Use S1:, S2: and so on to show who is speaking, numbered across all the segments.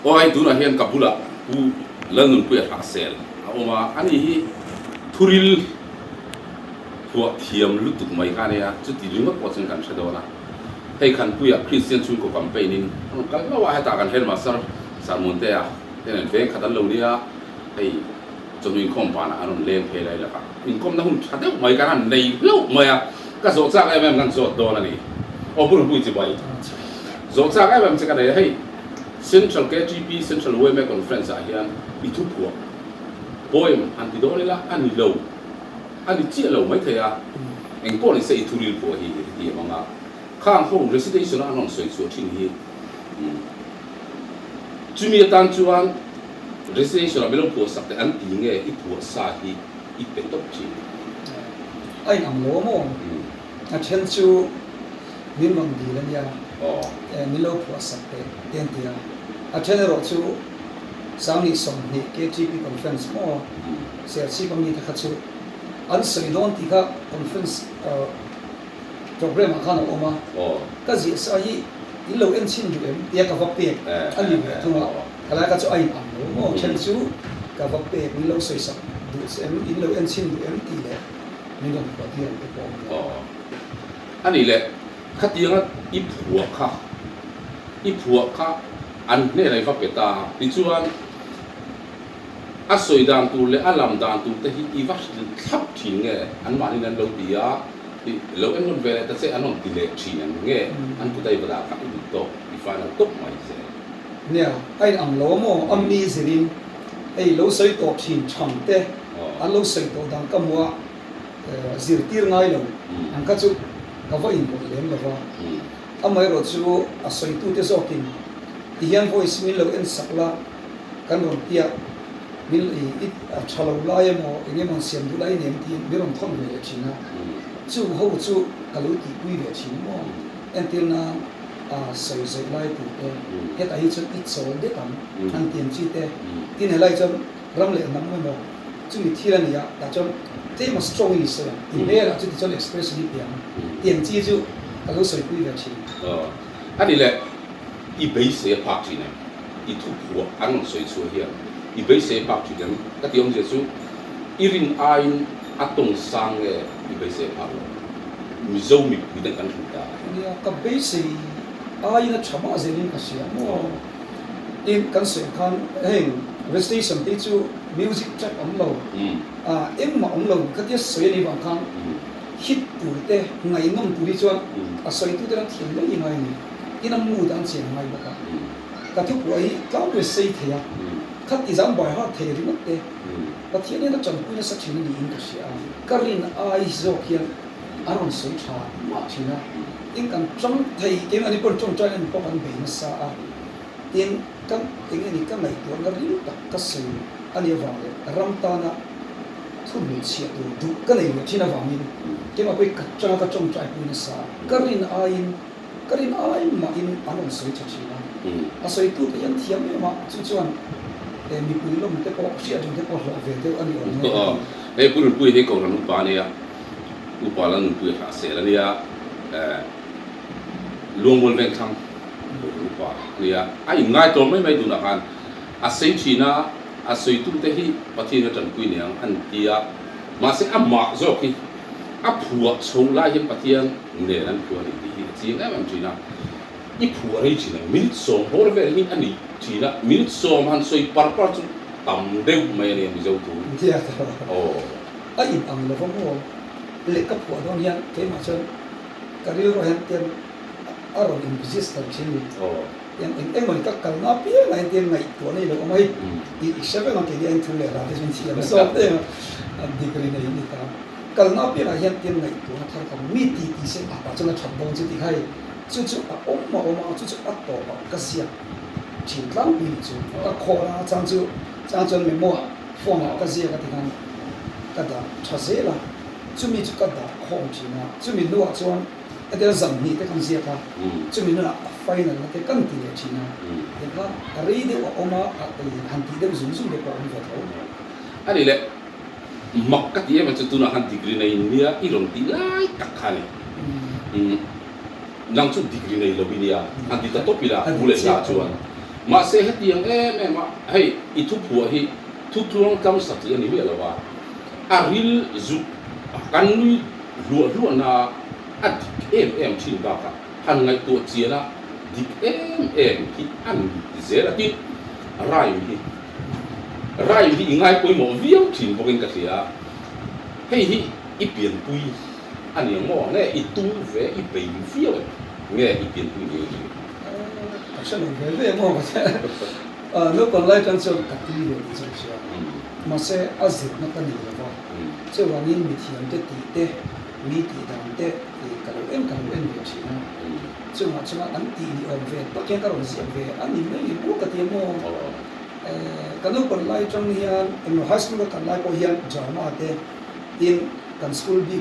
S1: oi tu na hian kapula pu lanun pu ha sel oma ani hi thuril huwa thiam lutuk mai ka ne ya chu ti ringa ko chen kan shadona hei khan pu ya Christian chung ko campaign in kal lawa ha ta kan hel masar samunte ya ten ve khadan lo nia hei chumi khom pa na anon leng phe lai la ka in kom na hun thade mai ka han nei lo mai ya ka zo chak em kan zo do na ni o bu pu chi bai zo chak em che ka dei hei Central KGP Central Women Conference ahian itu puak boy anti dolila ani low ani chi low mai thaya eng pon se ituril po hi manga khang ho residential anon soi chu thin hi chumi tan chuan residential belong po sakte an ti nge i pu sa hi i pe top chi
S2: ai nam lo mo a chen chu min mang di lan ya mi lo po sakte ten tia a chen ro chu sang ni som ni KGP conference mo se si bang ni ta chu an sei don ti ka conference program khana oma ka ji sa hi in lo en chin du em ya ka va pe an ni tu ma kala ka chu ai am lo mo chen chu ka va pe mi lo sei sak du em in lo en chin du em ti le mi don ko ti em ko
S1: ani le khatianga i phua kha an ne lai va pe ta ti chuan a soi dan tu le alam dan tu te hi i va thap thing nge an ma ni nan lo dia ti lo en non ve ta se anon ti le thin an nge an ku dai bada ka ti to i fa na top mai se
S2: nia ai am lo mo am mi zirin ai lo soi to thin cham te an lo soi to dan ka mo zir tir ngai lo an ka chu ka va in ko lem lo va amai ro chu a soi tu te so kin ti hian voice mi lo en sakla kan ron tia mil i a chalo lai mo enge mon siam du lai nem ti mi ron thon ve china chu ho chu kalu ti pui ve chin mo en til na a sai sai lai tu te het ai chu it so de tam an tiam chi te tin he lai chu ram le nam mo chu mi thiran ya ta chu te ma strong is ya ti le la chu ti chu express ni pian tiam chi chu kalu sai pui ve chin
S1: ani le i base ya pak chi ne i thu pu an soi chu hian i base pak chi dem ka tiom je chu irin ain atong sang e i base pak mi zo mi den kan ta
S2: ya ka base ai na chama zelin ka sia mo in kan se kan heng station ti chu music track am lo em ma am lo ka ti soi ni bang kan hit tu te ngai ngam tu ri chuan a soi tu te ran thim le i ngai ni in am mu dan chen ngai ba ka thu poi ka we sei the ya khat ti zam bai ha the ri mat te pa thi ne na chang pu na sa chin ni in ka sia karin ai zo khian aron soi tha ma thina in kan chong thei ke ani por chong chan en pom an be na sa a in kan enge ni kan nai to na ri tak ka sei ani wa le ram ta na thu ni chia du kan nei thina wa min ke ma poi ka chang ka chong chai pu na sa karin ai ma in aron soi tha china a soi tu te yan thiam me ma chu chuan mi pui lom te po sia jong te po lo ve te ani on
S1: e pun pui he ko ran pa ne ya u pa lan pui ha se la ya luang bol veng thang u pa ne ya ai ngai to mai du na kan a sei china a soi tu te hi pathi na tan pui ne an tia ma se amma zo ki a phua chou la hi pathian ne ran phua ni hi chi am china i phua rei china minute som hor ve ni ani china minute som han soi par chu tam deu mai ne mi zo tu
S2: tia ai am lo mo le ka phua don yan ke ma chen ka ri ro han tem aron in business ta chen ni yan en mo ka kal na pi na en ngai to nei lo mai i shave ma ke yan thu le la de chen chi ya so te a degree nei ni ta kal na pi na yan tem ngai to na thar ka mi ti se a pa chen na chap bong chi ti khai chu a om ma chu a to ba ka sia chin lang pi chu a kho na chang chu me mo phone ka sia ka ti kan ka da cha se la chu mi chu ka da khom chi na chu mi lu a chuan a de zam ni te kan sia ka chu mi na final na te kan ti le chi na te ka a ri de o ma a te han ti de zum de ko an va tho
S1: ani le mak ka ti ma chu tu na han degree nei nia i rong ti lai tak khani nang chu degree nei lo bi nia an ti ta to pila bule sa chuan mà sẽ hết tiếng em mà hay ít thuốc phù hi thuốc luôn cam sạch thì anh biết là wa aril zu kan lui lúa na at em chin ba ka han ngai to chia na dik em ki an zera ki rai hi ngai poi mo viau chin bokin ka sia hei hi i pian pui ani mo ne i tu ve i pe viau nghe i pian pui ni
S2: sẽ là về mò nó còn lại trong số các cái điều gì chứ mà sẽ ở dịch nó cái gì đó chứ là những mỹ thiện để tỉ mỹ tỉ đàn để cái em việc gì nó chứ mà anh tỉ ở về tất cả các đồng diện về anh nhìn mấy bố cái tiếng mò cái nó còn lại trong hiện em high school nó còn lại có hiện giờ mà để in cái school big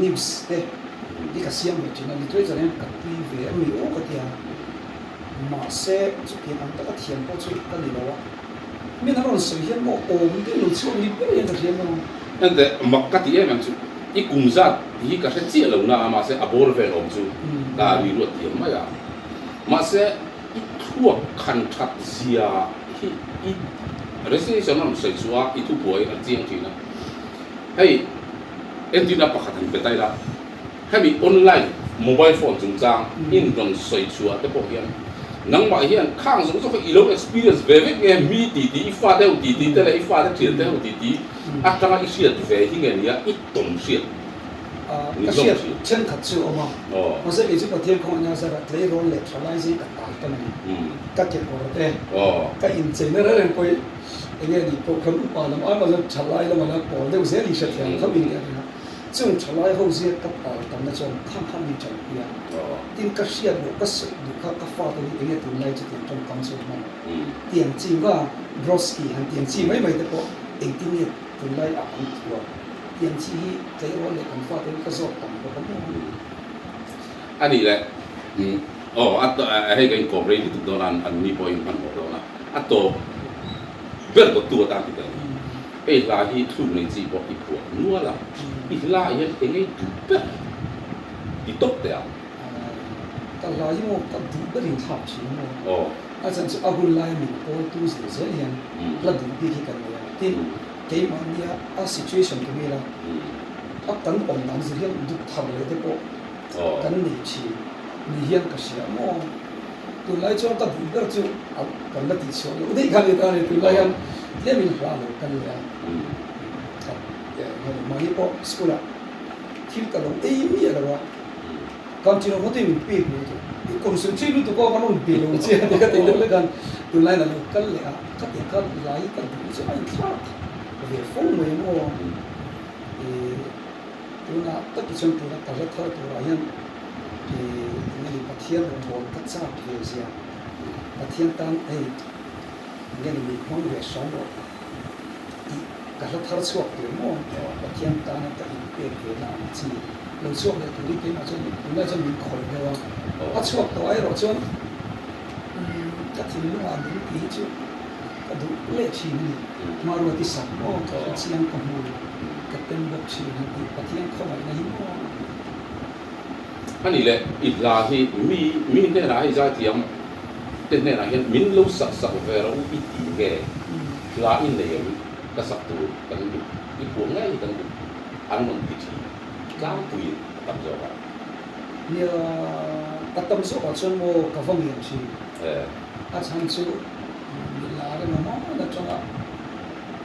S2: news để đi cái xem về chuyện này tôi cho nên cái về em hiểu cái tiếng mà sẽ chụp hình ảnh tất cả thiền có chụp cái gì đó mình nói sự hiện một ôm cái lối xuống đi cái gì cái nó
S1: nên thế mà cái gì em chụp ít cùng ra thì cái sẽ chia lâu na mà sẽ abor về ông chụp là vì luật tiền mà sẽ ít thua khăn chặt gì ít rồi sẽ cho nó sợi xóa ít thu bồi ăn chiên thì nó hay em tin là bắt thành bê tay là hay bị online mobile phone chúng ta in đồng sợi xóa tới bộ hiện nắng mà hiện khang giống như ilo experience về nghe mi tí pha theo tí thế là pha theo tiền theo tí à trong cái chuyện về thì nghe ít tổng chuyện
S2: cái chuyện chân thật sự mà mà sẽ bị chúng ta thêm không anh ra là lấy rồi lệ cho lại gì cả cái này các chuyện của nó cái in trên nó rất là quay anh nghe đi tôi không bảo là ai mà nó trả lại là mà nó bỏ đâu dễ đi sẽ theo không bị cái này chúng trả lại hậu dễ các bảo tầm nó trong khăm đi trong kia tin các chuyện của các sự các pha tôi anh nghe từ nay cho đến trong công sự mà tiền chi và broski hàng tiền chi mấy mấy cái bộ anh tin nghe từ nay à anh thua tiền chi cái đó là công pha tôi cái số tầm của nó
S1: anh đi lại hay cái công ty itu dolan an mi point pan đó là atau berbetul tak kita lahi tu ni si buat ibu nua lah lah yang ini dupe ditop dia
S2: cái lahi mo cái dupe ring thap chi mo asan su ahul lai mi ko tu se se lian la dupe ki kan ya tin cái mà nia a situation cái này là a tấn ông nam sẽ hiện được thầm lấy cái bộ cái này chi ni hiện cái gì mà tôi lấy cho cái dupe cho cái là tí số nó đấy cái này tôi lấy anh dia min halo kan ya mà hi po school thil ka lo ei mi ala wa kan chino hote mi pe lo ko sun chi lu to ko kan pe lo chi de ka tin le kan tu lai na lo kan le a ka te ka lai ka du chi ai kha về phố người mo tu na ta ki chen tu na ta ra tha tu ra yan ni pa thian ro mo ta cha ke sia pa thian tan ei nghe là mình không về sống rồi thì cả nó thở suốt rồi mà và thiên ta nó cái việc về làm gì lần suốt này tụi đi cái mà cho mình khỏi rồi bắt suốt đó ấy rồi chứ cái thì nó làm những cái chứ cái đủ lệ chi này mà rồi thì sắm mà cái chiang cầm mồi cái tên bốc chi này thì cái thiên không phải là hiếm mà
S1: anh đi lại ít là thì mi này là hay ra tiệm tên này là hiện min lâu sắc về rồi ít nghe là in này cái sắc tu cái cái cuốn ngay cái ăn mừng cái gì cao quý tầm giờ vậy
S2: như cái tâm số của chân mô cái phong hiểm gì à sáng chú là cái nó là cho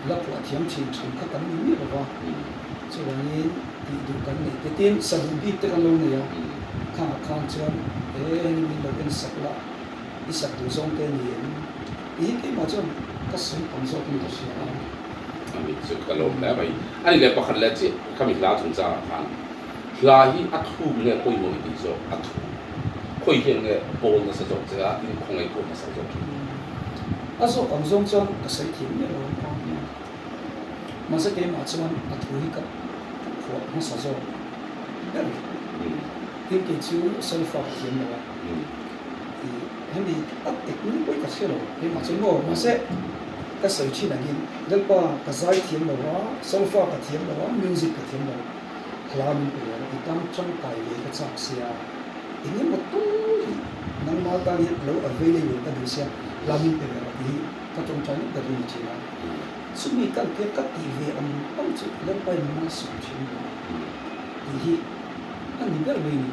S2: là của thiếm chỉ các cái mình biết rồi cho nên thì đủ cái này cái tiền sử dụng biết cái lâu này khang chân mình là cái sắc là đi sạch đồ giống cái gì cái mà cho các sự công作cũng是啊
S1: anh sẽ cái lâu này vậy anh lại bắt đầu lại chứ kami lá chúng ta hàng lá hi ắt thu nghe coi mọi đi rồi ắt thu coi hiện nghe bồn nó sẽ giống thế à nhưng không ai bồn nó sẽ giống
S2: à số công dụng cho cái sự thiện như rồi mà sẽ cái mà cho ắt thu hi cái của nó sẽ giống đấy thì cái chú sinh phát thiện rồi hem đi ắt tích những cái cái rồi thì mà chúng ngồi mà sẽ cái sự chi là gì đến qua cái giải thiện rồi đó song pha cái thiện rồi đó music cái thiện rồi làm cái rồi thì tam trong cái về cái sắc xia thì những một tu nang mau ta hiện lâu ở về đây người ta đi xem lamin pe ra di ka tong chai da ri chi na sumi kan ke ka ti ve am chu len pai ma su chi di hi an ni ber ve ni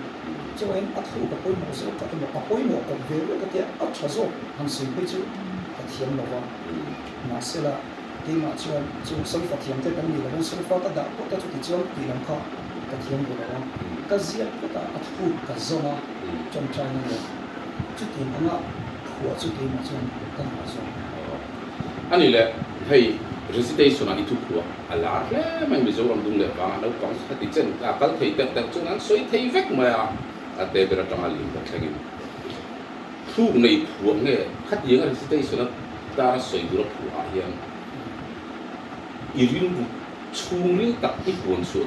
S2: cho em at hu ka poi mo so ka mo poi mo ko ve ka ti at cha so han sin pe chu ka thiam lo wa na se la ti ma chuan chu sam fa thiam te kan ni la sam fa ta da ko ta chu ti chuan ti lam kha ka thiam lo wa ka zia ka ta at hu ka zo na chom chai na chu ti ma na huwa chu ti ma chuan ka ma zo
S1: anh ấy là hay recitation anh thu của là thế mình bây giờ làm đúng được và nó có cái tính chân à có thể tập tập cho nó xoay thay vách mà à để bây giờ trong anh liền cái gì thu này của nghe khách diễn recitation ta xoay được của anh em irin chung liên tập ít buồn sụt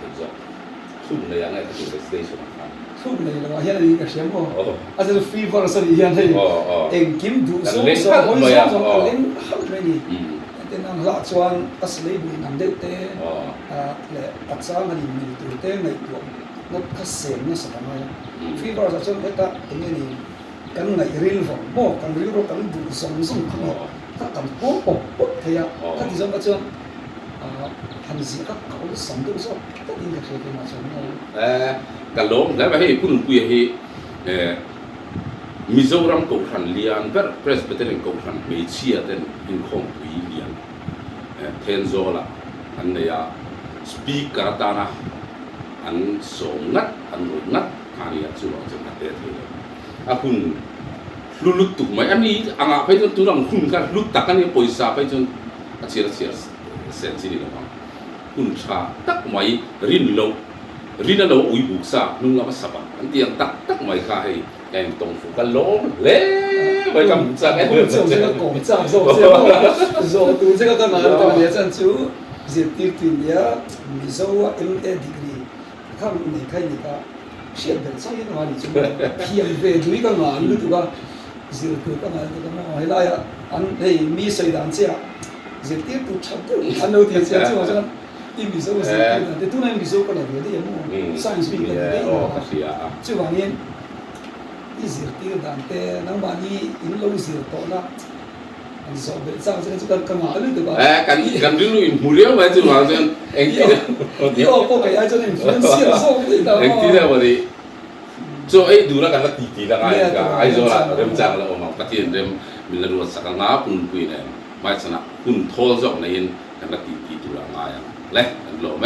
S1: thế giờ thu này anh ấy cái recitation
S2: thu này là hiện nay cái xem không à giờ free version hiện nay em kiếm đủ số hối số lên hấp lên đi thế nên là chuan asli bị nằm đấy thế là bắt sáng ngày mình từ thế ngày tuổi nó khá sớm nó sẽ làm ngay free version đấy ta cái này cái ngày real vòng mò cái real rồi cái đủ sống không các cảm bố thế à các thì giống như chuan hành gì các cậu sống được rồi tất nhiên là sẽ cái mà sống này
S1: cả lỗ đấy mà hay cũng quy hay Mizoram cầu thành lian ver Presbyterian cầu thành mấy chia tên in không quy lian then zo là anh này speaker ta na anh sống ngắt anh ngồi ngắt anh ấy chú lòng chân ngắt thế thôi kun lulut tu mấy anh ấy anh à phải cho tu làm kun kan lut tak anh ấy poisa phải cho chia sen sini lah kun cha tak mai rin na lo ui buk sa nung la masaba anti ang tak mai kha hai em tong fu ka lo le bai kam cha cái
S2: 做这个狗仗，做这个干嘛？当年战就是对呀，你说我 MA degree， 看你看你个，现在上一个哪里去？PMV 对个嘛，你对个，是对个嘛？对个嘛？后来呀，俺嘿米水当家，是对不差不多，俺老爹家就好像。啲米數嘅時間，你都係米數過嚟嘅啲嘢麼？science week 嘅啲嘢，即係話呢啲時啲但係能話呢引導時多啦，唔錯嘅，爭這個咁嘛呢對吧？kan
S1: dulu mulia macam macam engkau
S2: kok kayak aja nih influencer so gitu.
S1: Engkau dah beri, so dulu kan titi lah kan, ayo lah, jangan lah omong, tapi dem bila dulu sekarang pun punya, macam nak pun thol jok lain kan titi tu lah ngaya. Leh, belum